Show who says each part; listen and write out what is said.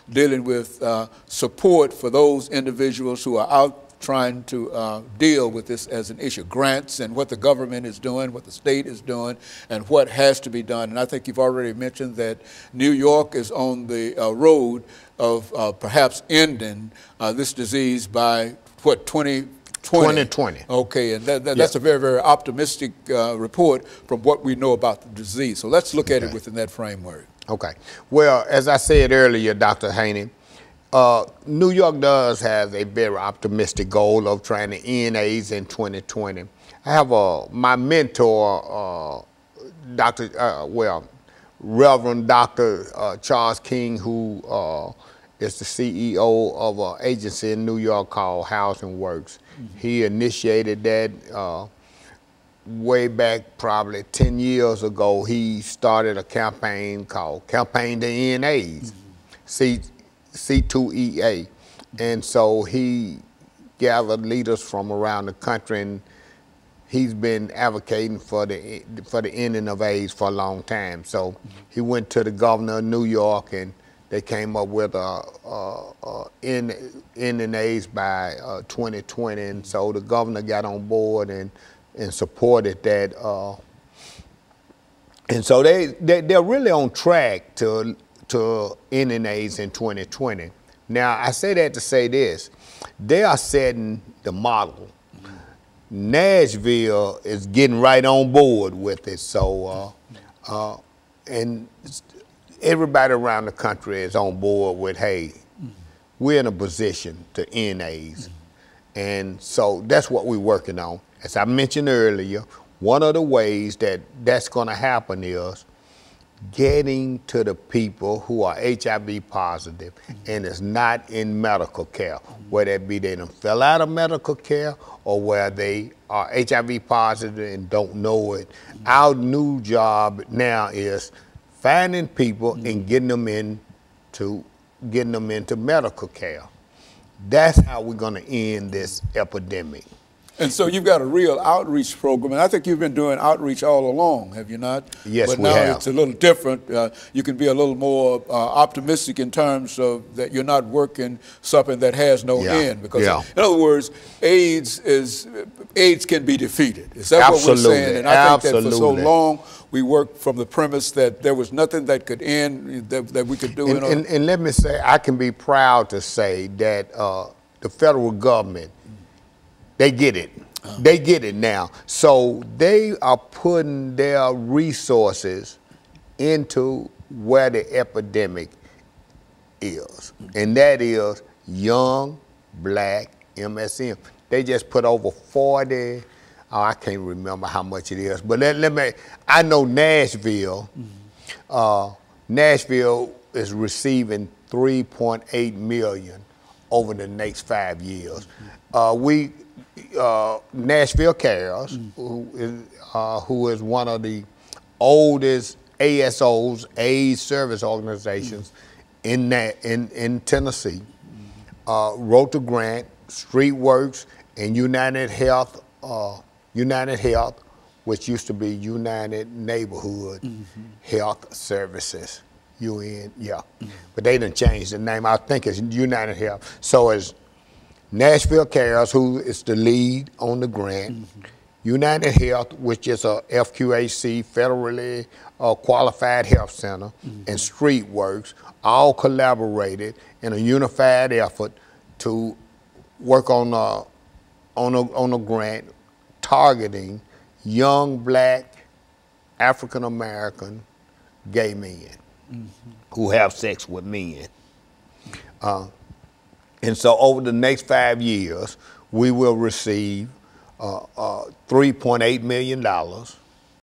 Speaker 1: dealing with support for those individuals who are out trying to deal with this as an issue, grants and what the government is doing, what the state is doing, and what has to be done. And I think you've already mentioned that New York is on the road of perhaps ending this disease by, what, 2020. Okay, and that's a very, very optimistic report from what we know about the disease. So let's look at it within that framework.
Speaker 2: Okay. Well, as I said earlier, Dr. Haney, New York does have a very optimistic goal of trying to end AIDS in 2020. I have my mentor, Reverend Dr. Charles King, who is the CEO of an agency in New York called Housing Works. Mm-hmm. He initiated that way back probably 10 years ago. He started a campaign called Campaign to End AIDS, C2EA. And so he gathered leaders from around the country, and he's been advocating for the ending of AIDS for a long time. So he went to the governor of New York, and they came up with ending AIDS by 2020. And so the governor got on board and supported that. And so they're really on track to ending AIDS in 2020. Now, I say that to say this. They are setting the model. Nashville is getting right on board with it. So, and everybody around the country is on board with, hey, we're in a position to end AIDS. And so that's what we're working on. As I mentioned earlier, one of the ways that's going to happen is getting to the people who are HIV positive and is not in medical care, whether it be they done fell out of medical care or where they are HIV positive and don't know it. Our new job now is finding people and getting them into medical care. That's how we're going to end this epidemic.
Speaker 1: And so you've got a real outreach program, and I think you've been doing outreach all along, have you not?
Speaker 2: Yes,
Speaker 1: but
Speaker 2: we
Speaker 1: now
Speaker 2: have.
Speaker 1: It's a little different. You can be a little more optimistic in terms of that you're not working something that has no end. Because in other words, AIDS can be defeated. Is that what we're saying? And I think that for so long we worked from the premise that there was nothing that could end that we could do.
Speaker 2: And let me say, I can be proud to say that the federal government, they get it. They get it now. So they are putting their resources into where the epidemic is. And that is young, black MSM. They just put over 40, I can't remember how much it is, but I know Nashville, Nashville is receiving $3.8 million over the next 5 years. Nashville Cares, who is one of the oldest ASOs, AIDS service organizations in Tennessee, wrote the grant. StreetWorks and United Health, which used to be United Neighborhood Health Services, UN, but they done changed the name. I think it's United Health. So it's Nashville Cares, who is the lead on the grant, United Health, which is a FQHC, federally qualified health center, and StreetWorks, all collaborated in a unified effort to work on a grant targeting young black African American gay men who have sex with men. And so over the next 5 years, we will receive $3.8 million